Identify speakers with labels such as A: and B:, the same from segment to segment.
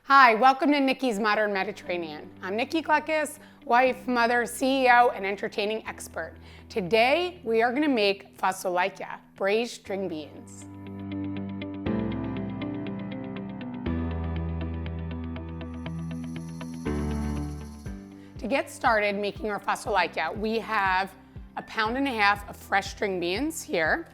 A: Hi, welcome to Nikki's Modern Mediterranean. I'm Nikki Kleckis, wife, mother, CEO, and entertaining expert. Today, we are gonna make Fasolakia, braised string beans. To get started making our Fasolakia, we have 1.5 pounds of fresh string beans here.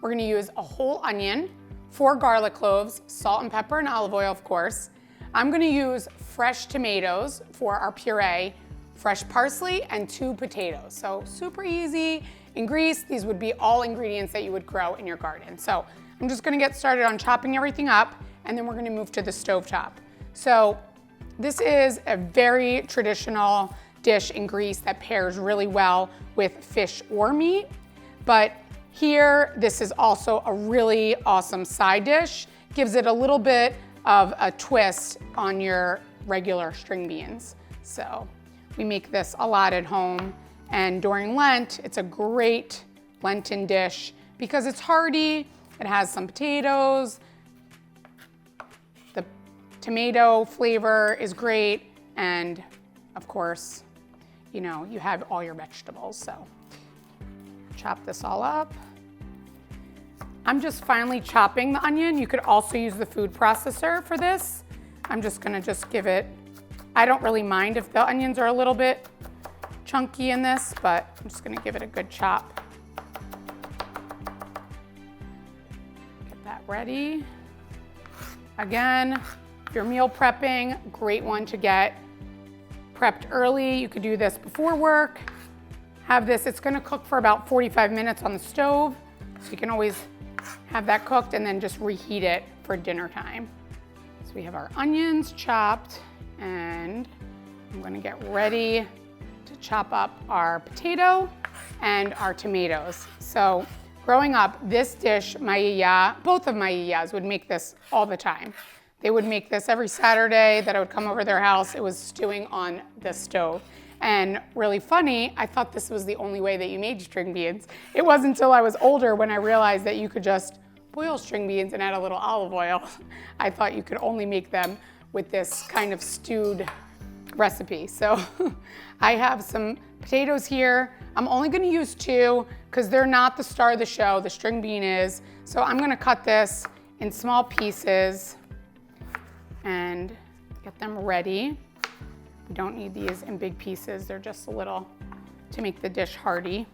A: We're gonna use a whole onion, 4 garlic cloves, salt and pepper and olive oil, of course. I'm gonna use fresh tomatoes for our puree, fresh parsley, and 2 potatoes. So super easy. In Greece, these would be all ingredients that you would grow in your garden. So I'm just gonna get started on chopping everything up, and then we're gonna move to the stovetop. So this is a very traditional dish in Greece that pairs really well with fish or meat, but here, this is also a really awesome side dish. Gives it a little bit of a twist on your regular string beans. So we make this a lot at home, and during Lent, it's a great Lenten dish because it's hearty, it has some potatoes, the tomato flavor is great, and of course, you know, you have all your vegetables, so. Chop this all up. I'm just finely chopping the onion. You could also use the food processor for this. I'm just gonna give it, I don't really mind if the onions are a little bit chunky in this, but I'm just gonna give it a good chop. Get that ready. Again, if you're meal prepping, great one to get prepped early. You could do this before work. Have this, it's gonna cook for about 45 minutes on the stove, so you can always have that cooked and then just reheat it for dinner time. So we have our onions chopped, and I'm gonna get ready to chop up our potato and our tomatoes. So growing up, this dish, both of my yayas would make this all the time. They would make this every Saturday that I would come over their house. It was stewing on the stove. And really funny, I thought this was the only way that you made string beans. It wasn't until I was older when I realized that you could just boil string beans and add a little olive oil. I thought you could only make them with this kind of stewed recipe. So I have some potatoes here. I'm only gonna use 2 because they're not the star of the show, the string bean is. So I'm gonna cut this in small pieces and get them ready. We don't need these in big pieces. They're just a little to make the dish hearty.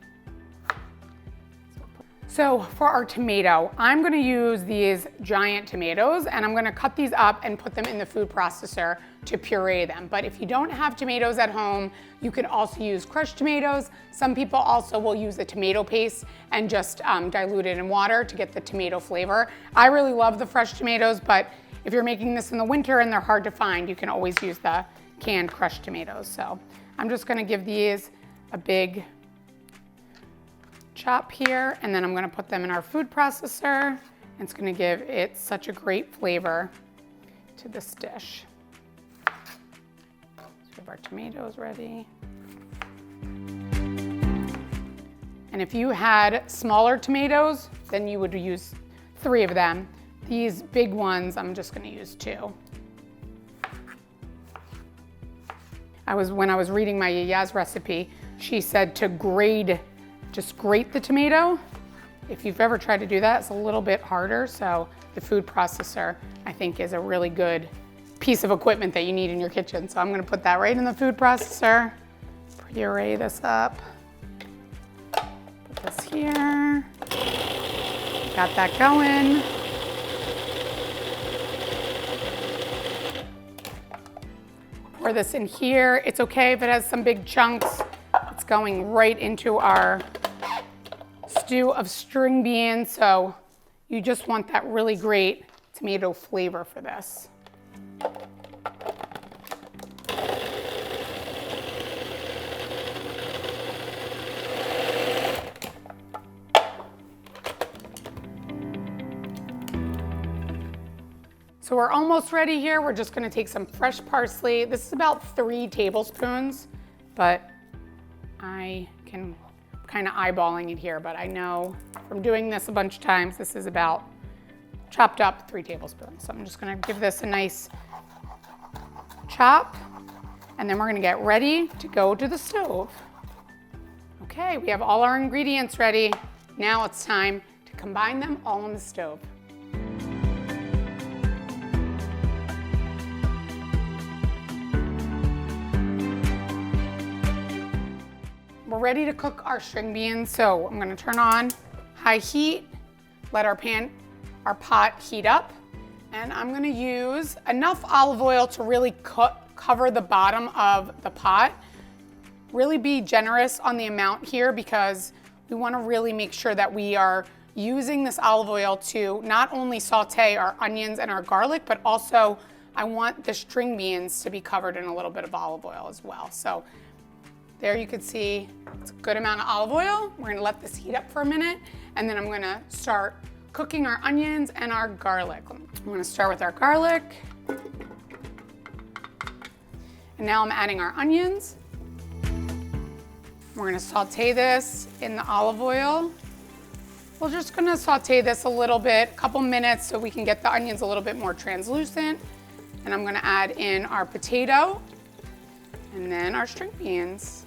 A: So for our tomato, I'm gonna use these giant tomatoes, and I'm gonna cut these up and put them in the food processor to puree them. But if you don't have tomatoes at home, you can also use crushed tomatoes. Some people also will use the tomato paste and just dilute it in water to get the tomato flavor. I really love the fresh tomatoes, but if you're making this in the winter and they're hard to find, you can always use the canned crushed tomatoes. So I'm just gonna give these a big chop here, and then I'm gonna put them in our food processor. It's gonna give it such a great flavor to this dish. Let's have our tomatoes ready. And if you had smaller tomatoes, then you would use 3 of them. These big ones, I'm just gonna use 2. When I was reading my yaya's recipe, she said to just grate the tomato. If you've ever tried to do that, it's a little bit harder. So the food processor, I think, is a really good piece of equipment that you need in your kitchen. So I'm gonna put that right in the food processor, puree this up. Put this here. Got that going. Pour this in here. It's okay if it has some big chunks. It's going right into our stew of string beans, so you just want that really great tomato flavor for this. So we're almost ready here. We're just gonna take some fresh parsley. This is about 3 tablespoons, but I can kind of eyeballing it here, but I know from doing this a bunch of times, this is about chopped up 3 tablespoons. So I'm just gonna give this a nice chop, and then we're gonna get ready to go to the stove. Okay, we have all our ingredients ready. Now it's time to combine them all on the stove. We're ready to cook our string beans, so I'm gonna turn on high heat, let our pot heat up, and I'm gonna use enough olive oil to really cover the bottom of the pot. Really be generous on the amount here because we wanna really make sure that we are using this olive oil to not only saute our onions and our garlic, but also I want the string beans to be covered in a little bit of olive oil as well. So there you can see it's a good amount of olive oil. We're gonna let this heat up for a minute, and then I'm gonna start cooking our onions and our garlic. I'm gonna start with our garlic. And now I'm adding our onions. We're gonna saute this in the olive oil. We're just gonna saute this a little bit, a couple minutes, so we can get the onions a little bit more translucent. And I'm gonna add in our potato and then our string beans.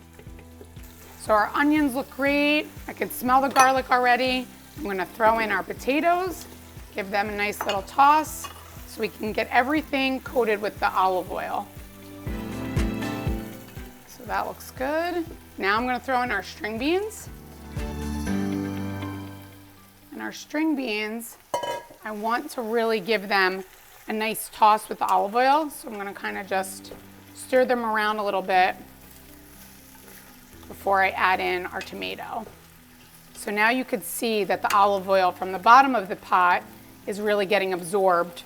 A: So our onions look great. I can smell the garlic already. I'm gonna throw in our potatoes, give them a nice little toss so we can get everything coated with the olive oil. So that looks good. Now I'm gonna throw in our string beans. And our string beans, I want to really give them a nice toss with the olive oil. So I'm gonna kind of just stir them around a little bit before I add in our tomato. So now you could see that the olive oil from the bottom of the pot is really getting absorbed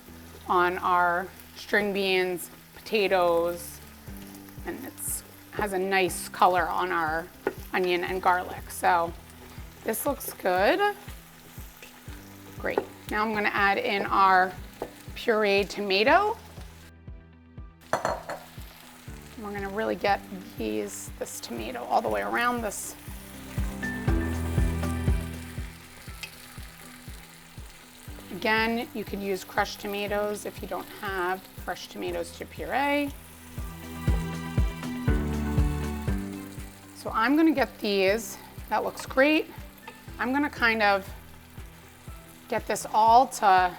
A: on our string beans, potatoes, and it has a nice color on our onion and garlic. So this looks good. Great. Now I'm gonna add in our pureed tomato. We're gonna really get this tomato all the way around this. Again, you could use crushed tomatoes if you don't have fresh tomatoes to puree. So I'm gonna get these, that looks great. I'm gonna kind of get this all to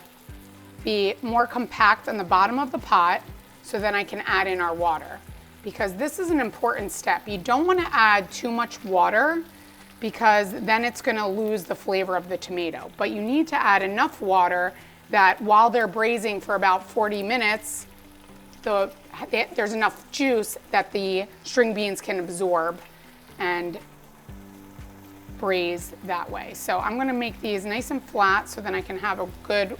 A: be more compact on the bottom of the pot so then I can add in our water. Because this is an important step. You don't want to add too much water because then it's going to lose the flavor of the tomato. But you need to add enough water that while they're braising for about 40 minutes, there's enough juice that the string beans can absorb and braise that way. So I'm going to make these nice and flat so then I can have a good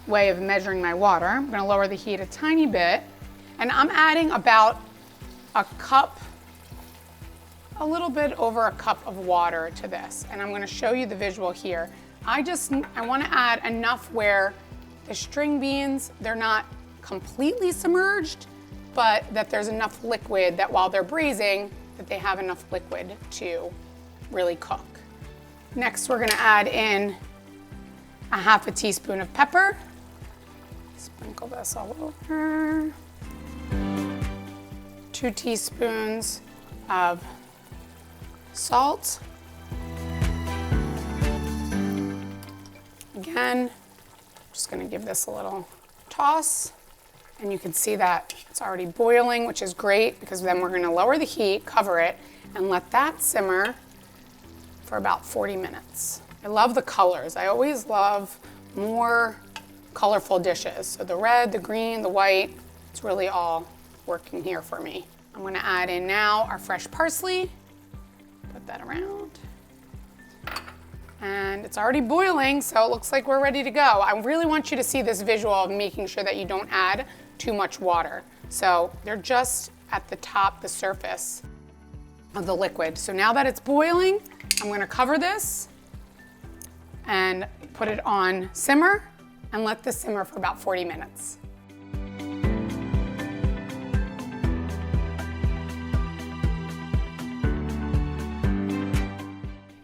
A: way of measuring my water. I'm going to lower the heat a tiny bit, and I'm adding about a cup, a little bit over a cup of water to this. And I'm gonna show you the visual here. I wanna add enough where the string beans, they're not completely submerged, but that there's enough liquid that while they're braising, that they have enough liquid to really cook. Next, we're gonna add in a half a teaspoon of pepper. Sprinkle this all over. 2 teaspoons of salt. Again, just gonna give this a little toss. And you can see that it's already boiling, which is great because then we're gonna lower the heat, cover it, and let that simmer for about 40 minutes. I love the colors. I always love more colorful dishes. So the red, the green, the white, it's really all working here for me. I'm gonna add in now our fresh parsley, put that around. And it's already boiling, so it looks like we're ready to go. I really want you to see this visual of making sure that you don't add too much water. So they're just at the top, the surface of the liquid. So now that it's boiling, I'm gonna cover this and put it on simmer and let this simmer for about 40 minutes.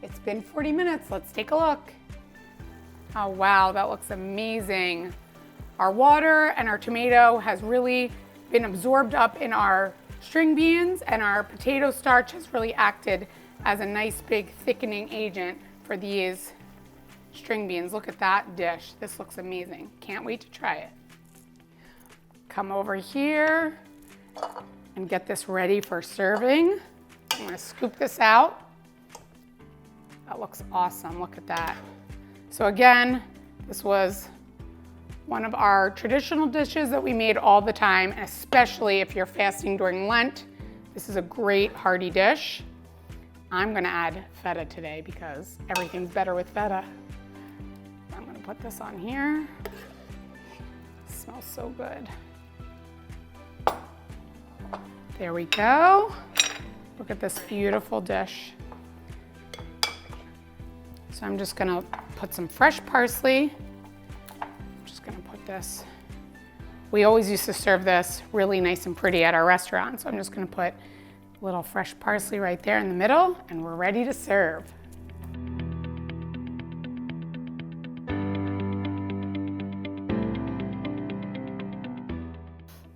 A: It's been 40 minutes, let's take a look. Oh wow, that looks amazing. Our water and our tomato has really been absorbed up in our string beans, and our potato starch has really acted as a nice big thickening agent for these string beans. Look at that dish. This looks amazing. Can't wait to try it. Come over here and get this ready for serving. I'm gonna scoop this out. That looks awesome, look at that. So again, this was one of our traditional dishes that we made all the time, and especially if you're fasting during Lent. This is a great hearty dish. I'm gonna add feta today because everything's better with feta. I'm gonna put this on here. It smells so good. There we go. Look at this beautiful dish. So I'm just gonna put some fresh parsley. I'm just gonna put this. We always used to serve this really nice and pretty at our restaurant. So I'm just gonna put a little fresh parsley right there in the middle, and we're ready to serve.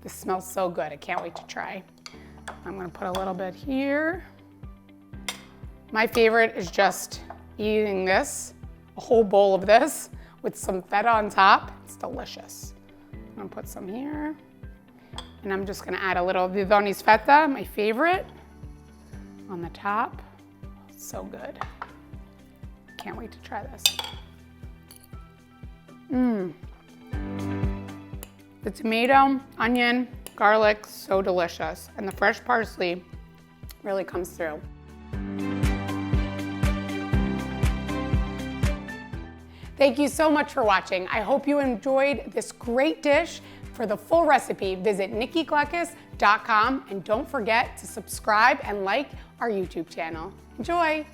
A: This smells so good, I can't wait to try. I'm gonna put a little bit here. My favorite is just eating this, a whole bowl of this with some feta on top. It's delicious. I'm gonna put some here. And I'm just gonna add a little Vivonis feta, my favorite, on the top. It's so good. Can't wait to try this. The tomato, onion, garlic, so delicious. And the fresh parsley really comes through. Thank you so much for watching. I hope you enjoyed this great dish. For the full recipe, visit nikkigleckis.com, and don't forget to subscribe and like our YouTube channel. Enjoy!